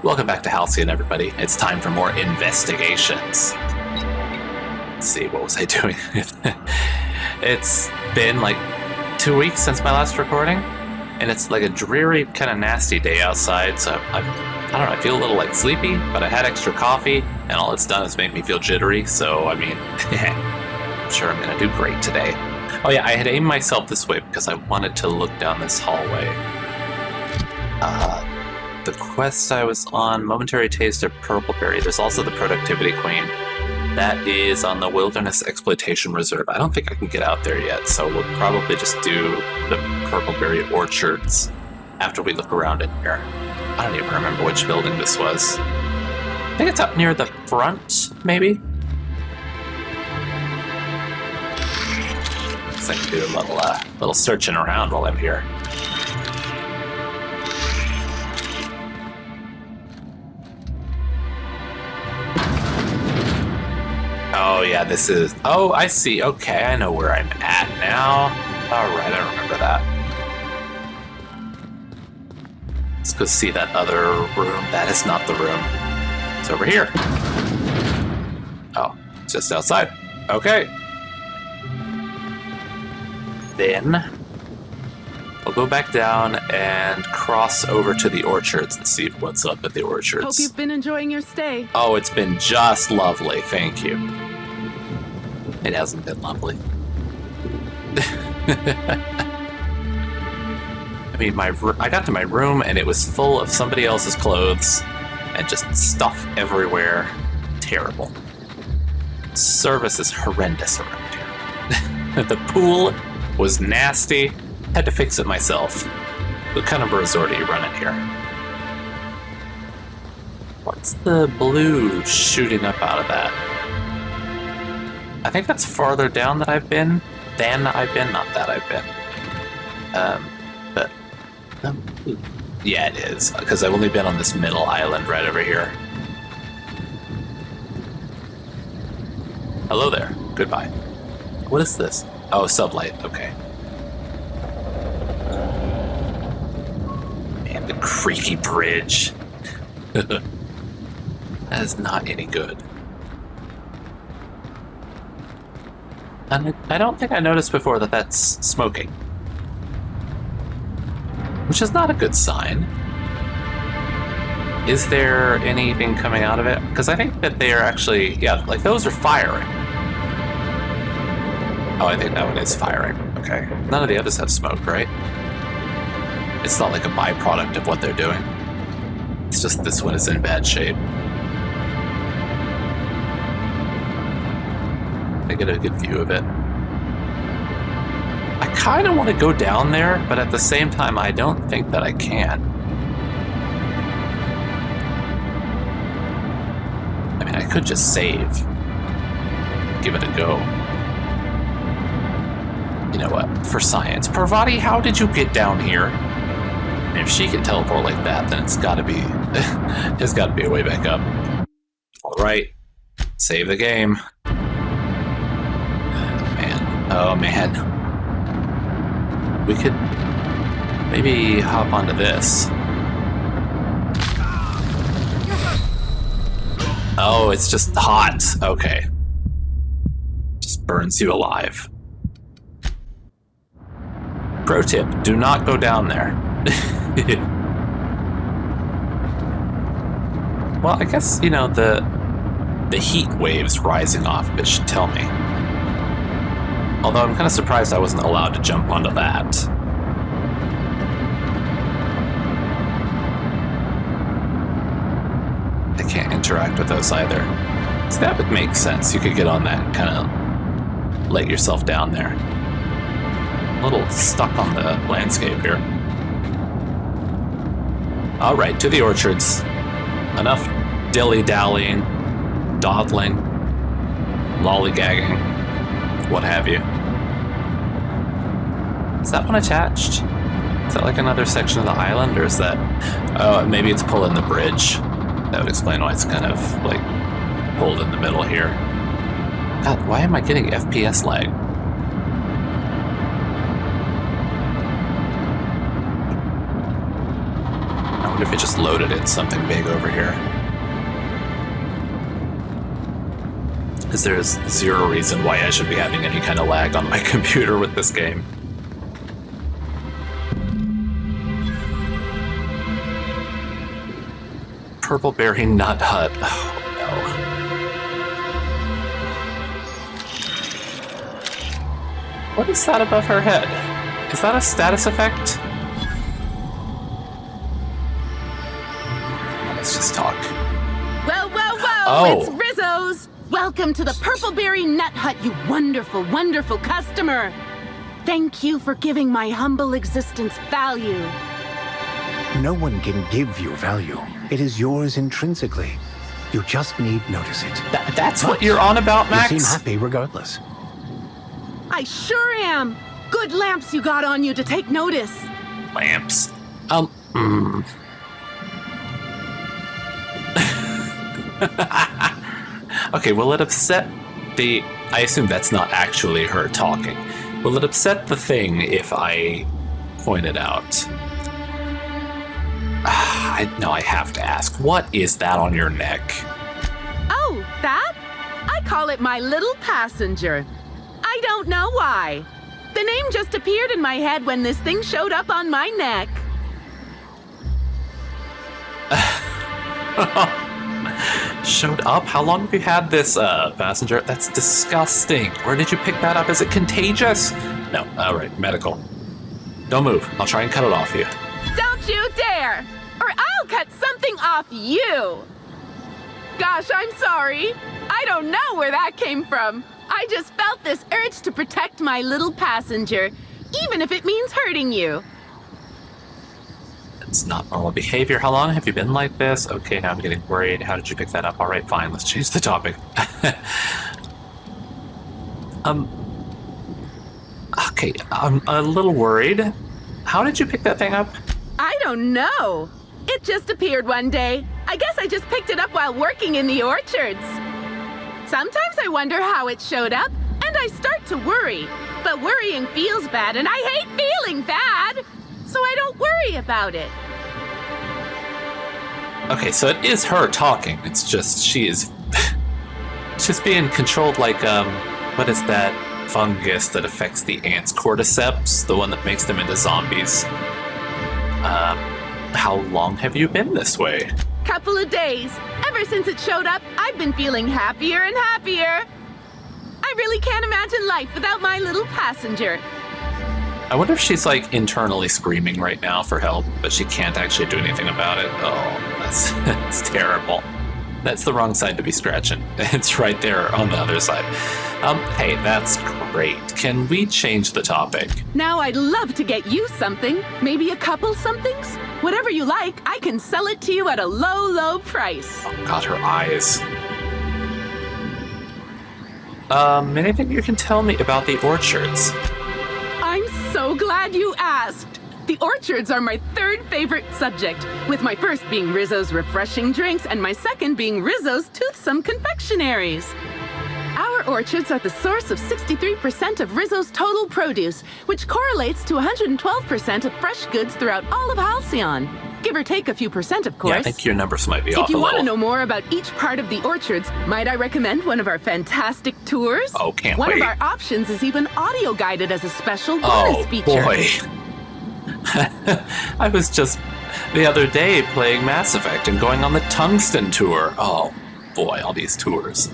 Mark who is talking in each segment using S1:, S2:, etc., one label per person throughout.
S1: Welcome back to Halcyon, everybody. It's time for more investigations. Let's see, what was I doing? It's been like 2 weeks since my last recording, and it's like a dreary, kind of nasty day outside, so I don't know, I feel a little like sleepy, but I had extra coffee, and all it's done is make me feel jittery, so I mean, I'm sure I'm gonna do great today. Oh yeah, I had aimed myself this way because I wanted to look down this hallway. The quest I was on, Momentary Taste of Purple Berry. There's also the Productivity Queen. That is on the Wilderness Exploitation Reserve. I don't think I can get out there yet, so we'll probably just do the Purple Berry Orchards after we look around in here. I don't even remember which building this was. I think it's up near the front, maybe? Guess I can do a little searching around while I'm here. Oh yeah, this is... Oh, I see. Okay, I know where I'm at now. Alright, I remember that. Let's go see that other room. That is not the room. It's over here. Oh, it's just outside. Okay. Then I'll go back down and cross over to the orchards and see what's up at the orchards.
S2: Hope you've been enjoying your stay.
S1: Oh, it's been just lovely. Thank you. It hasn't been lovely. I mean, I got to my room and it was full of somebody else's clothes and just stuff everywhere. Terrible. Service is horrendous around here. The pool was nasty. Had to fix it myself. What kind of a resort are you running here? What's the blue shooting up out of that? I think that's farther down that I've been. Not that I've been. Yeah, it is, because I've only been on this middle island right over here. Hello there. Goodbye. What is this? Oh, sublight. Okay. Man, the creaky bridge. That is not any good. And I don't think I noticed before that that's smoking. Which is not a good sign. Is there anything coming out of it? Because I think that they are actually, yeah, like those are firing. Oh, I think that one is firing. Okay. None of the others have smoke, right? It's not like a byproduct of what they're doing. It's just this one is in bad shape. I get a good view of it. I kind of want to go down there, but at the same time, I don't think that I can. I mean, I could just save. Give it a go. You know what? For science. Parvati, how did you get down here? And if she can teleport like that, then it's gotta be... there's gotta be a way back up. Alright. Save the game. Oh man. We could maybe hop onto this. Oh, it's just hot. Okay. Just burns you alive. Pro tip, do not go down there. Well, I guess, you know, the heat waves rising off of it should tell me. Although I'm kind of surprised I wasn't allowed to jump onto that. I can't interact with those either. So that would make sense. You could get on that and kind of let yourself down there. A little stuck on the landscape here. Alright, to the orchards. Enough dilly-dallying, dawdling, lollygagging. What have you. Is that one attached? Is that like another section of the island, or is that... Oh, maybe it's pulling the bridge. That would explain why it's kind of, like, pulled in the middle here. God, why am I getting FPS lag? What if it just loaded in something big over here? Because there's zero reason why I should be having any kind of lag on my computer with this game. Purple Berry Nut Hut. Oh no. What is that above her head? Is that a status effect? Let's just talk.
S2: Well,
S1: Oh.
S2: It's Rizzo's! Welcome to the Purple Berry Nut Hut, you wonderful, wonderful customer! Thank you for giving my humble existence value.
S3: No one can give you value. It is yours intrinsically. You just need notice it.
S1: That's what you're on about, Max?
S3: You seem happy regardless.
S2: I sure am! Good lamps you got on you to take notice.
S1: Lamps. Okay, will it upset the... I assume that's not actually her talking. Will it upset the thing if I point it out? I have to ask. What is that on your neck?
S2: Oh, that? I call it my little passenger. I don't know why. The name just appeared in my head when this thing showed up on my neck.
S1: Showed up? How long have you had this, passenger? That's disgusting. Where did you pick that up? Is it contagious? No. All right, medical. Don't move. I'll try and cut it off you.
S2: Don't you dare! Or I'll cut something off you! Gosh, I'm sorry. I don't know where that came from. I just felt this urge to protect my little passenger, even if it means hurting you.
S1: It's not normal behavior. How long have you been like this? Okay, now I'm getting worried. How did you pick that up? All right, fine. Let's change the topic. Okay, I'm a little worried. How did you pick that thing up?
S2: I don't know. It just appeared one day. I guess I just picked it up while working in the orchards. Sometimes I wonder how it showed up, and I start to worry. But worrying feels bad, and I hate feeling bad. So I don't worry about it.
S1: Okay, so it is her talking. It's just she is just being controlled like, what is that fungus that affects the ants? Cordyceps, the one that makes them into zombies. How long have you been this way?
S2: Couple of days. Ever since it showed up, I've been feeling happier and happier. I really can't imagine life without my little passenger.
S1: I wonder if she's like internally screaming right now for help, but she can't actually do anything about it. Oh, that's terrible. That's the wrong side to be scratching. It's right there on the other side. Hey, that's great. Can we change the topic?
S2: Now I'd love to get you something. Maybe a couple somethings? Whatever you like, I can sell it to you at a low, low price.
S1: Oh, God, her eyes. Anything you can tell me about the orchards?
S2: I'm so glad you asked. The orchards are my third favorite subject, with my first being Rizzo's refreshing drinks and my second being Rizzo's toothsome confectionaries. Our orchards are the source of 63% of Rizzo's total produce, which correlates to 112% of fresh goods throughout all of Halcyon. Give or take a few percent, of course.
S1: Yeah, I think your numbers might be off a
S2: If you
S1: little.
S2: want to know more about each part of the orchards, might I recommend one of our fantastic tours?
S1: Oh, can't
S2: One
S1: wait.
S2: of our options is even audio guided as a special bonus feature.
S1: Boy. I was just the other day playing Mass Effect and going on the Tungsten tour. Oh, boy, all these tours.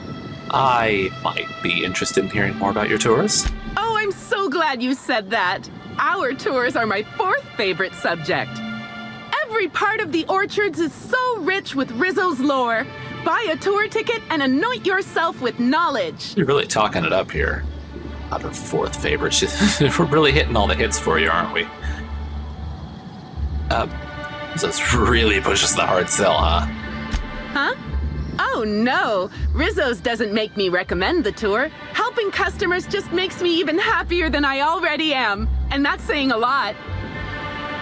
S1: I might be interested in hearing more about your tours.
S2: Oh, I'm so glad you said that. Our tours are my fourth favorite subject. Every part of the orchards is so rich with Rizzo's lore. Buy a tour ticket and anoint yourself with knowledge.
S1: You're really talking it up here. Not her fourth favorite. We're really hitting all the hits for you, aren't we? This really pushes the hard sell, huh?
S2: Huh? Oh, no. Rizzo's doesn't make me recommend the tour. Helping customers just makes me even happier than I already am. And that's saying a lot.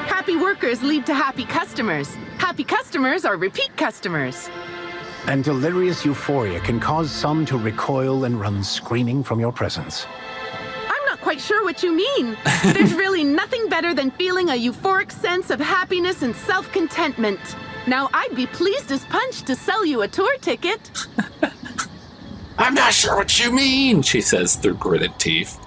S2: Happy workers lead to happy customers. Happy customers are repeat customers.
S3: And delirious euphoria can cause some to recoil and run screaming from your presence.
S2: I'm not quite sure what you mean. There's really nothing better than feeling a euphoric sense of happiness and self-contentment. Now, I'd be pleased as punch to sell you a tour ticket.
S1: I'm not sure what you mean, she says through gritted teeth.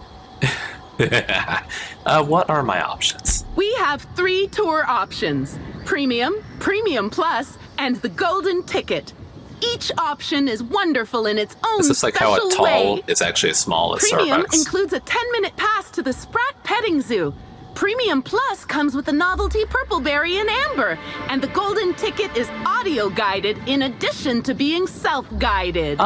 S1: What are my options?
S2: We have 3 tour options: Premium, Premium Plus, and the Golden Ticket. Each option is wonderful in its own
S1: Is this like how a tall
S2: way.
S1: is actually as small as
S2: Premium
S1: Starbucks?
S2: includes a 10-minute pass to the Sprat Petting Zoo. Premium Plus comes with a novelty Purpleberry and Amber. And the Golden Ticket is audio-guided in addition to being self-guided.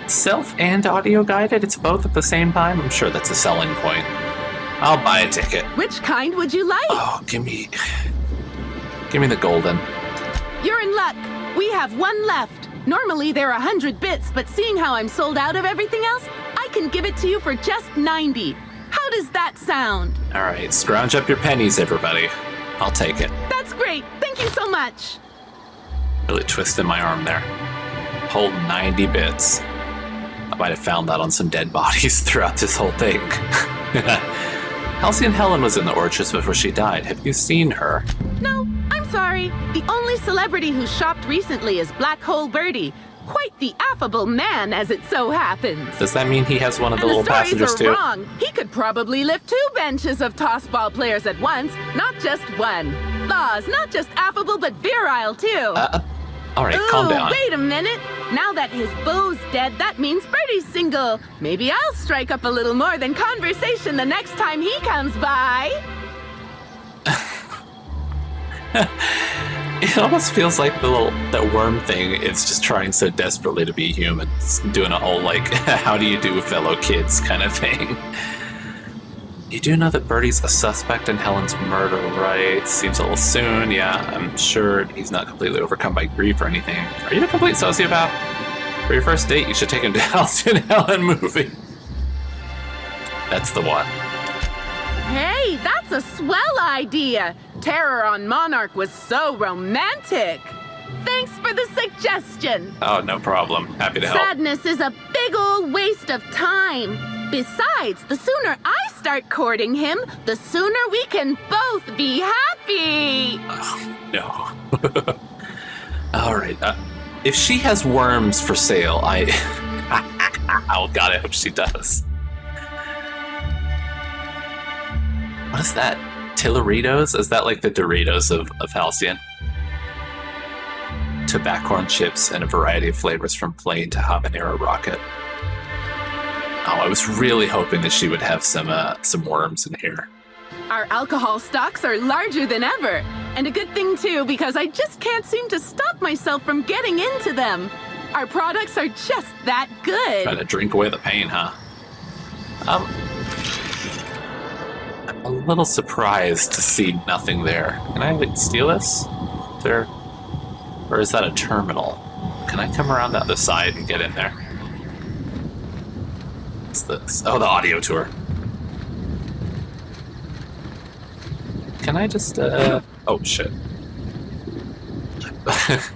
S1: Self and audio guided? It's both at the same time? I'm sure that's a selling point. I'll buy a ticket.
S2: Which kind would you like?
S1: Oh, give me the golden.
S2: You're in luck. We have 1 left. Normally they're 100 bits, but seeing how I'm sold out of everything else, I can give it to you for just 90. How does that sound?
S1: All right, scrounge up your pennies, everybody. I'll take it.
S2: That's great. Thank you so much.
S1: Really twisting my arm there. Hold 90 bits. I might have found that on some dead bodies throughout this whole thing. Halcyon Helen was in the orchards before she died. Have you seen her?
S2: No, I'm sorry. The only celebrity who shopped recently is Black Hole Birdie. Quite the affable man, as it so happens.
S1: Does that mean he has one of the
S2: And
S1: little
S2: the stories
S1: passengers
S2: are
S1: too?
S2: wrong. He could probably lift 2 benches of tossball players at once, not just 1. Laws, not just affable, but virile too.
S1: All right, calm down.
S2: Wait a minute. Now that his beau's dead, that means Birdie's single. Maybe I'll strike up a little more than conversation the next time he comes by.
S1: It almost feels like that worm thing is just trying so desperately to be human. It's doing a whole, like, how do you do, fellow kids kind of thing. You do know that Birdie's a suspect in Helen's murder, right? Seems a little soon. Yeah, I'm sure he's not completely overcome by grief or anything. Are you a complete sociopath? For your first date, you should take him to Halcyon Helen movie. That's the one.
S2: Hey, that's a swell idea. Terror on Monarch was so romantic. Thanks for the suggestion.
S1: Oh, no problem. Happy to help.
S2: Sadness is a big old waste of time. Besides, the sooner I start courting him, the sooner we can both be happy.
S1: Oh, no. All right. If she has worms for sale, oh, God, I hope she does. What is that? Tilleritos? Is that like the Doritos of Halcyon? Tobaccorn chips and a variety of flavors from plain to habanero rocket. Oh, I was really hoping that she would have some worms in here.
S2: Our alcohol stocks are larger than ever. And a good thing, too, because I just can't seem to stop myself from getting into them. Our products are just that good.
S1: Trying to drink away the pain, huh? I'm a little surprised to see nothing there. Can I like, steal this? Or is that a terminal? Can I come around the other side and get in there? What's this? Oh, the audio tour. Can I just, oh, shit.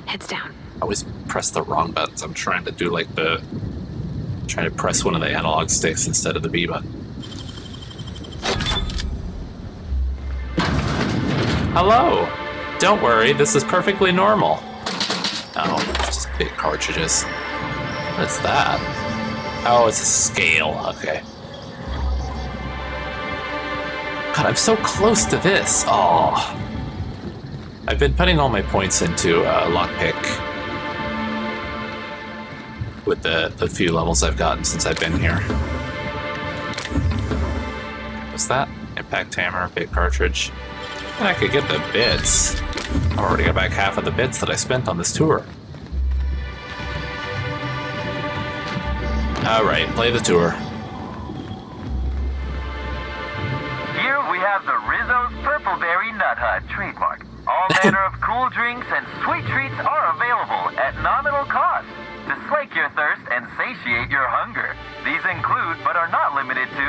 S2: Heads down.
S1: I always press the wrong buttons. I'm trying to do like trying to press one of the analog sticks instead of the B button. Hello! Don't worry, this is perfectly normal. Oh, it's just big cartridges. What is that? Oh, it's a scale. Okay. God, I'm so close to this. Oh. I've been putting all my points into lockpick with the few levels I've gotten since I've been here. What's that? Impact hammer, big cartridge. And I could get the bits. I've already got back half of the bits that I spent on this tour. Alright, play the tour.
S4: Here we have the Rizzo's Purpleberry Nut Hut trademark. All manner of cool drinks and sweet treats are available at nominal cost to slake your thirst and satiate your hunger. These include, but are not limited to,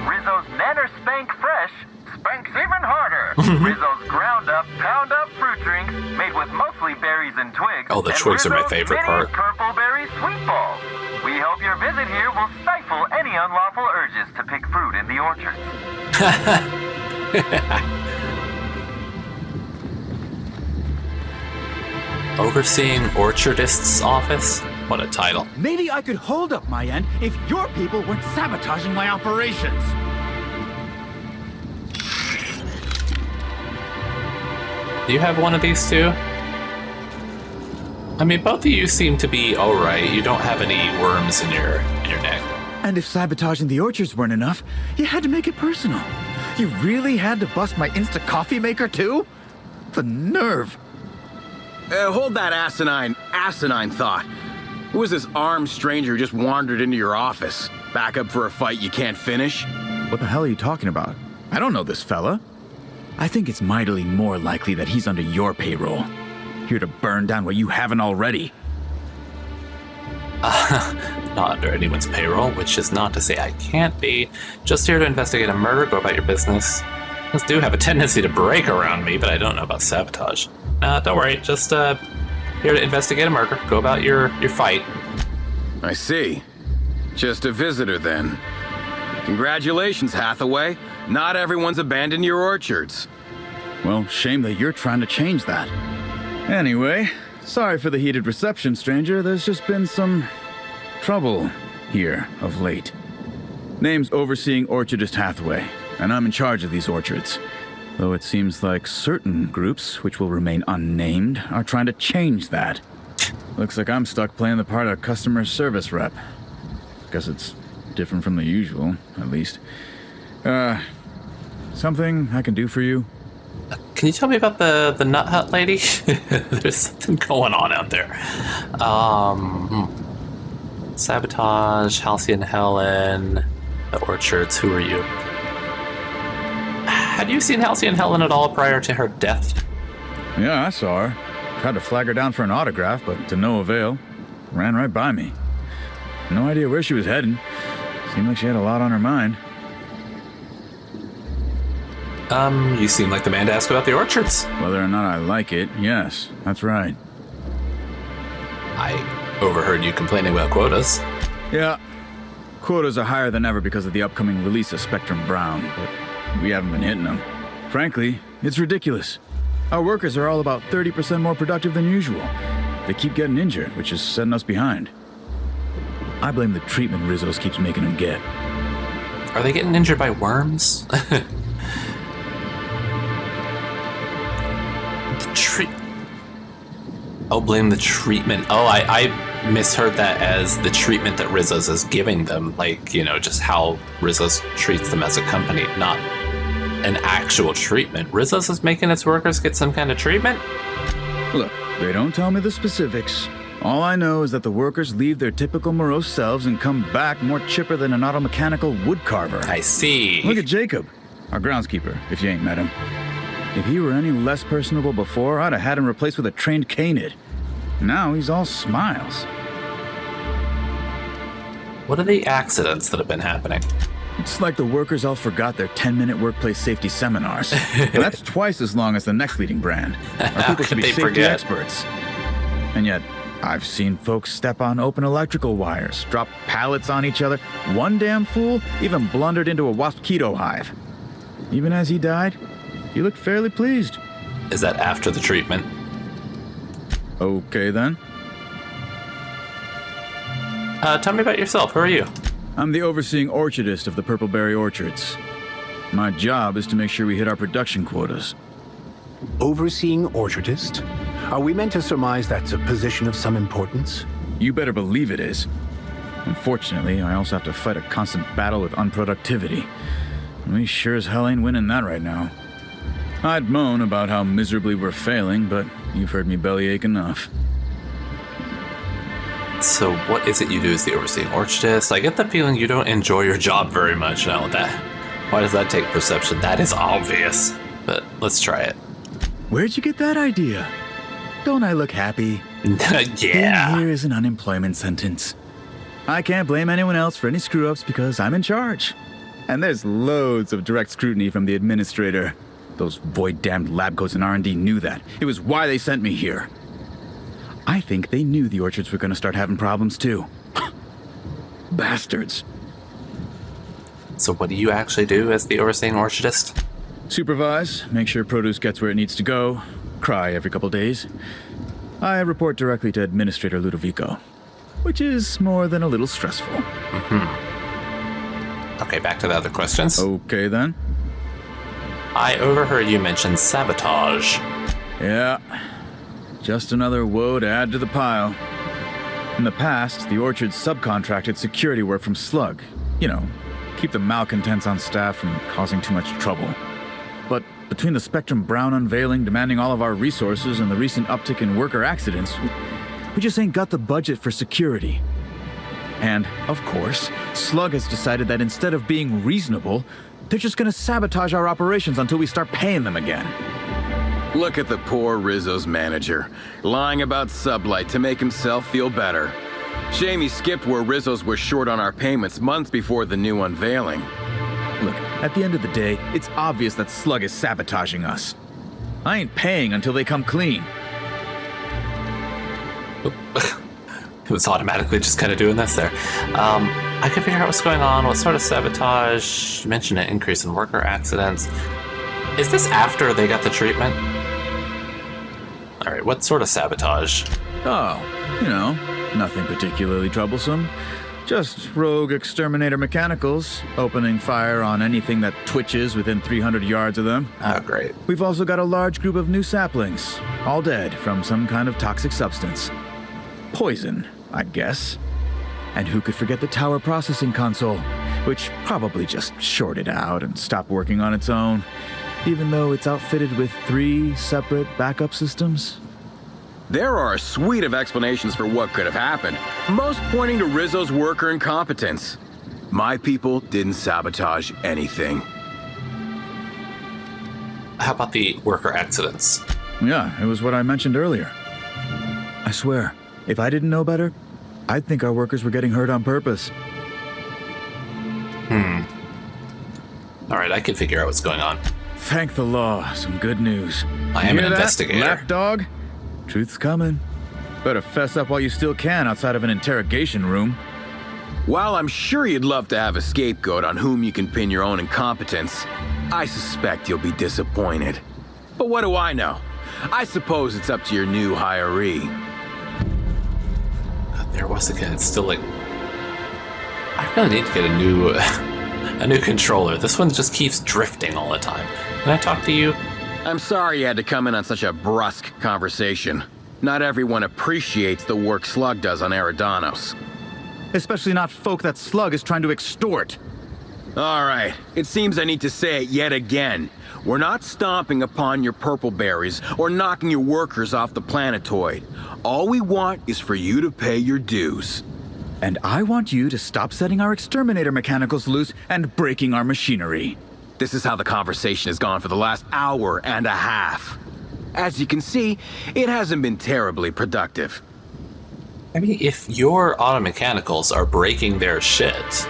S4: Rizzo's Nanner Spank Fresh, Spanks Even Harder, Rizzo's Ground Up, Pound Up fruit drinks made with mostly berries and twigs.
S1: Oh, the
S4: and
S1: twigs are my
S4: Rizzo's
S1: favorite
S4: Mini
S1: part.
S4: Purpleberry Sweet Balls. We hope your visit here will stifle any unlawful urges to pick fruit in the orchards.
S1: Overseeing Orchardist's office? What a title.
S5: Maybe I could hold up my end if your people weren't sabotaging my operations.
S1: Do you have one of these too? I mean, both of you seem to be alright. You don't have any worms in your neck.
S5: And if sabotaging the orchards weren't enough, you had to make it personal. You really had to bust my Insta coffee maker too? The nerve.
S6: Hold that asinine thought. Who is this armed stranger who just wandered into your office? Back up for a fight you can't finish?
S5: What the hell are you talking about? I don't know this fella. I think it's mightily more likely that he's under your payroll. Here to burn down what you haven't already.
S1: Not under anyone's payroll, which is not to say I can't be. Just here to investigate a murder, go about your business. Things do have a tendency to break around me, but I don't know about sabotage. Don't worry, just here to investigate a murder, go about your fight.
S6: I see. Just a visitor then. Congratulations, Hathaway. Not everyone's abandoned your orchards.
S5: Well, shame that you're trying to change that. Anyway, sorry for the heated reception, stranger. There's just been some trouble here of late. Name's Overseeing Orchardist Hathaway, and I'm in charge of these orchards. Though it seems like certain groups, which will remain unnamed, are trying to change that. Looks like I'm stuck playing the part of customer service rep. Guess it's different from the usual, at least. Something I can do for you?
S1: Can you tell me about the Nut Hut lady? There's something going on out there. Sabotage, Halcyon Helen, the Orchards, who are you? Had you seen Halcyon Helen at all prior to her death?
S5: Yeah, I saw her. Tried to flag her down for an autograph, but to no avail. Ran right by me. No idea where she was heading. Seemed like she had a lot on her mind.
S1: You seem like the man to ask about the orchards.
S5: Whether or not I like it, yes, that's right.
S1: I overheard you complaining about quotas.
S5: Yeah, quotas are higher than ever because of the upcoming release of Spectrum Brown, but we haven't been hitting them. Frankly, it's ridiculous. Our workers are all about 30% more productive than usual. They keep getting injured, which is setting us behind. I blame the treatment Rizzo's keeps making them get.
S1: Are they getting injured by worms? Oh, blame the treatment. Oh, I misheard that as the treatment that Rizzo's is giving them. Like, you know, just how Rizzo's treats them as a company, not an actual treatment. Rizzo's is making its workers get some kind of treatment?
S5: Look, they don't tell me the specifics. All I know is that the workers leave their typical morose selves and come back more chipper than an automechanical woodcarver.
S1: I see.
S5: Look at Jacob, our groundskeeper, if you ain't met him. If he were any less personable before, I'd have had him replaced with a trained canid. Now he's all smiles.
S1: What are the accidents that have been happening?
S5: It's like the workers all forgot their 10-minute workplace safety seminars. That's twice as long as the next leading brand. Our people should be safety experts. And yet, I've seen folks step on open electrical wires, drop pallets on each other. One damn fool even blundered into a wasp keto hive. Even as he died, he looked fairly pleased.
S1: Is that after the treatment?
S5: Okay, then.
S1: Tell me about yourself. Who are you?
S5: I'm the overseeing orchardist of the Purpleberry Orchards. My job is to make sure we hit our production quotas.
S3: Overseeing orchardist? Are we meant to surmise that's a position of some importance?
S5: You better believe it is. Unfortunately, I also have to fight a constant battle with unproductivity. We sure as hell ain't winning that right now. I'd moan about how miserably we're failing, but you've heard me bellyache enough.
S1: So what is it you do as the overseeing orchardist? I get the feeling you don't enjoy your job very much now with that. Why does that take perception? That is obvious. But let's try it.
S5: Where'd you get that idea? Don't I look happy?
S1: Yeah.
S5: Being here is an unemployment sentence. I can't blame anyone else for any screw-ups because I'm in charge. And there's loads of direct scrutiny from the administrator. Those void-damned lab coats and R&D knew that. It was why they sent me here. I think they knew the orchards were going to start having problems too. Bastards.
S1: So what do you actually do as the overseeing orchardist?
S5: Supervise, make sure produce gets where it needs to go, cry every couple days. I report directly to Administrator Ludovico, which is more than a little stressful.
S1: Okay, back to the other questions.
S5: Okay then.
S1: I overheard you mention sabotage.
S5: Yeah, just another woe to add to the pile. In the past, the orchard subcontracted security work from Slug. You know, keep the malcontents on staff from causing too much trouble. But between the Spectrum Brown unveiling demanding all of our resources and the recent uptick in worker accidents, we just ain't got the budget for security. And, of course, Slug has decided that instead of being reasonable, they're just gonna sabotage our operations until we start paying them again.
S6: Look at the poor Rizzo's manager, lying about Sublight to make himself feel better. Shame he skipped where Rizzo's was short on our payments months before the new unveiling.
S5: Look, at the end of the day, it's obvious that Slug is sabotaging us. I ain't paying until they come clean.
S1: It was automatically just kind of doing this there. I can figure out what's going on. What sort of sabotage? You mentioned an increase in worker accidents. Is this after they got the treatment? All right, what sort of sabotage?
S5: Oh, you know, nothing particularly troublesome. Just rogue exterminator mechanicals, opening fire on anything that twitches within 300 yards of them.
S1: Oh, great.
S5: We've also got a large group of new saplings, all dead from some kind of toxic substance. Poison, I guess. And who could forget the tower processing console, which probably just shorted out and stopped working on its own, even though it's outfitted with 3 separate backup systems?
S6: There are a suite of explanations for what could have happened, most pointing to Rizzo's worker incompetence. My people didn't sabotage anything.
S1: How about the worker accidents?
S5: Yeah, it was what I mentioned earlier. I swear, if I didn't know better, I'd think our workers were getting hurt on purpose.
S1: All right, I can figure out what's going on.
S5: Thank the law, some good news.
S1: I am an
S5: Hear that,
S1: investigator.
S5: lapdog? Truth's coming. Better fess up while you still can outside of an interrogation room.
S6: While I'm sure you'd love to have a scapegoat on whom you can pin your own incompetence, I suspect you'll be disappointed. But what do I know? I suppose it's up to your new hiree.
S1: God, there was again. It's still like I really need to get a new a new controller. This one just keeps drifting all the time. Can I talk to you?
S6: I'm sorry you had to come in on such a brusque conversation. Not everyone appreciates the work Slug does on Eridanos.
S5: Especially not folk that Slug is trying to extort.
S6: All right, it seems I need to say it yet again. We're not stomping upon your purple berries or knocking your workers off the planetoid. All we want is for you to pay your dues.
S5: And I want you to stop setting our exterminator mechanicals loose and breaking our machinery.
S6: This is how the conversation has gone for the last hour and a half. As you can see, it hasn't been terribly productive.
S1: I mean, if your auto mechanicals are breaking their shit,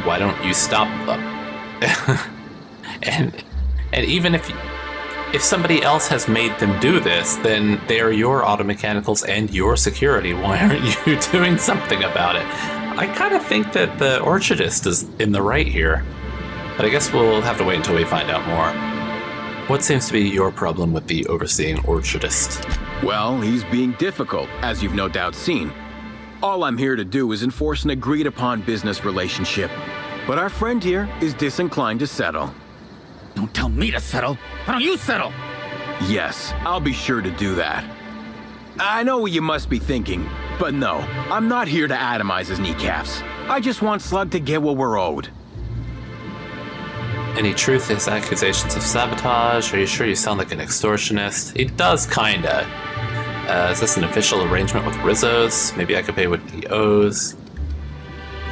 S1: why don't you stop them? and even if somebody else has made them do this, then they're your auto mechanicals and your security. Why aren't you doing something about it? I kind of think that the orchardist is in the right here, but I guess we'll have to wait until we find out more. What seems to be your problem with the overseeing orchardist?
S6: Well, he's being difficult, as you've no doubt seen. All I'm here to do is enforce an agreed-upon business relationship. But our friend here is disinclined to settle.
S5: Don't tell me to settle. Why don't you settle?
S6: Yes, I'll be sure to do that. I know what you must be thinking, but no, I'm not here to atomize his kneecaps. I just want Slug to get what we're owed.
S1: Any truth to his accusations of sabotage? Are you sure you sound like an extortionist? He does kinda. Is this an official arrangement with Rizzo's? Maybe I could pay what he owes.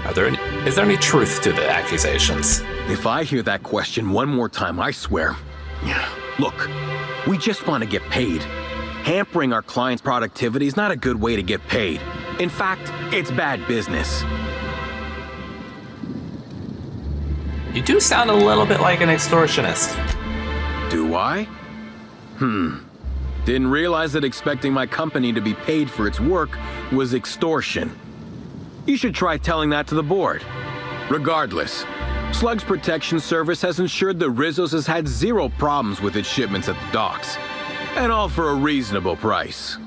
S1: Is there any truth to the accusations?
S6: If I hear that question one more time, I swear. Look, we just want to get paid. Hampering our clients' productivity is not a good way to get paid. In fact, it's bad business.
S1: You do sound a little bit like an extortionist.
S6: Do I? Didn't realize that expecting my company to be paid for its work was extortion. You should try telling that to the board. Regardless, Slug's Protection Service has ensured that Rizzo's has had zero problems with its shipments at the docks, and all for a reasonable price.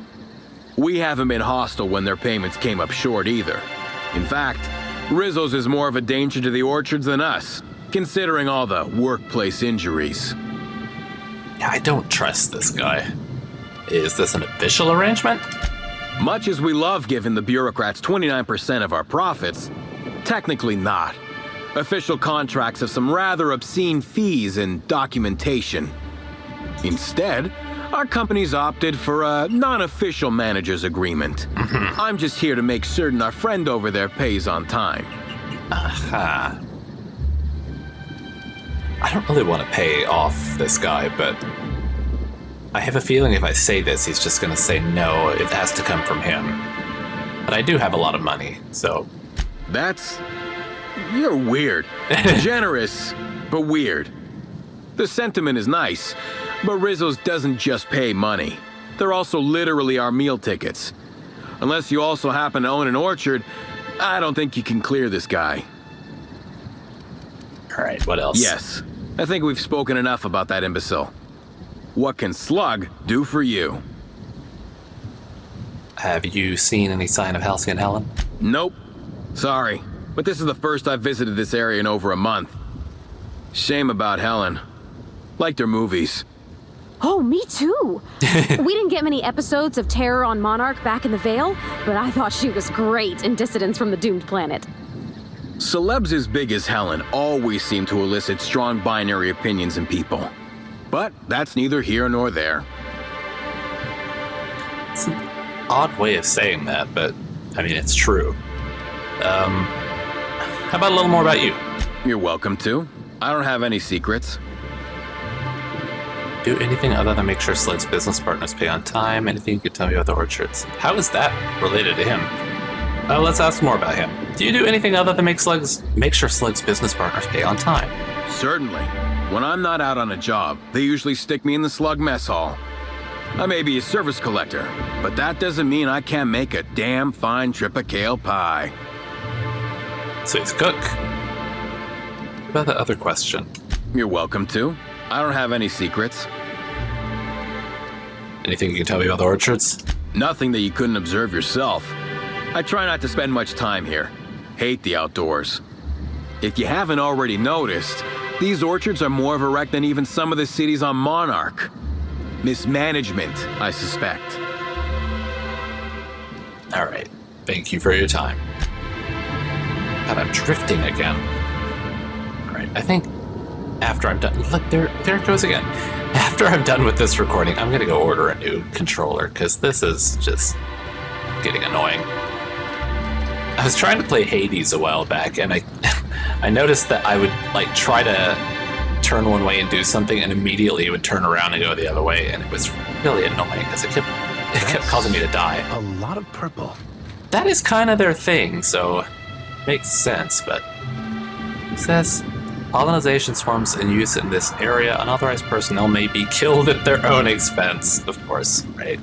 S6: We haven't been hostile when their payments came up short either. In fact, Rizzo's is more of a danger to the orchards than us, considering all the workplace injuries.
S1: I don't trust this guy. Is this an official arrangement?
S6: Much as we love giving the bureaucrats 29% of our profits, technically not. Official contracts have some rather obscene fees and documentation. Instead, our company's opted for a non-official manager's agreement. I'm just here to make certain our friend over there pays on time.
S1: Aha. I don't really want to pay off this guy, but I have a feeling if I say this, he's just going to say no, it has to come from him. But I do have a lot of money, so...
S6: You're weird. Generous, but weird. The sentiment is nice, but Rizzo's doesn't just pay money. They're also literally our meal tickets. Unless you also happen to own an orchard, I don't think you can clear this guy.
S1: Alright, what else?
S6: Yes, I think we've spoken enough about that imbecile. What can Slug do for you?
S1: Have you seen any sign of Halcyon and Helen?
S6: Nope. Sorry, but this is the first I've visited this area in over a month. Shame about Helen. Liked her movies.
S7: Oh, me too. We didn't get many episodes of Terror on Monarch back in the Vale, but I thought she was great in Dissidents from the Doomed Planet.
S6: Celebs as big as Helen always seem to elicit strong binary opinions in people. But that's neither here nor there.
S1: It's an odd way of saying that, but I mean, it's true. How about a little more about you?
S6: You're welcome to. I don't have any secrets.
S1: Do anything other than make sure Slug's business partners pay on time? Anything you could tell me about the orchards? How is that related to him? Let's ask more about him. Do you do anything other than make sure Slug's business partners pay on time?
S6: Certainly. When I'm not out on a job, they usually stick me in the Slug mess hall. I may be a service collector, but that doesn't mean I can't make a damn fine trip of kale pie.
S1: So he's a cook. What about the other question?
S6: You're welcome to. I don't have any secrets.
S1: Anything you can tell me about the orchards?
S6: Nothing that you couldn't observe yourself. I try not to spend much time here. Hate the outdoors. If you haven't already noticed, these orchards are more of a wreck than even some of the cities on Monarch. Mismanagement, I suspect.
S1: All right. Thank you for your time. God, I'm drifting again. All right. I think after I'm done... Look, there it goes again. After I'm done with this recording, I'm going to go order a new controller, because this is just getting annoying. I was trying to play Hades a while back, and I noticed that I would like try to turn one way and do something, and immediately it would turn around and go the other way, and it was really annoying because it kept causing me to die.
S3: A lot of purple.
S1: That is kind of their thing, so makes sense. But it says pollination swarms in use in this area. Unauthorized personnel may be killed at their own expense. Of course, right?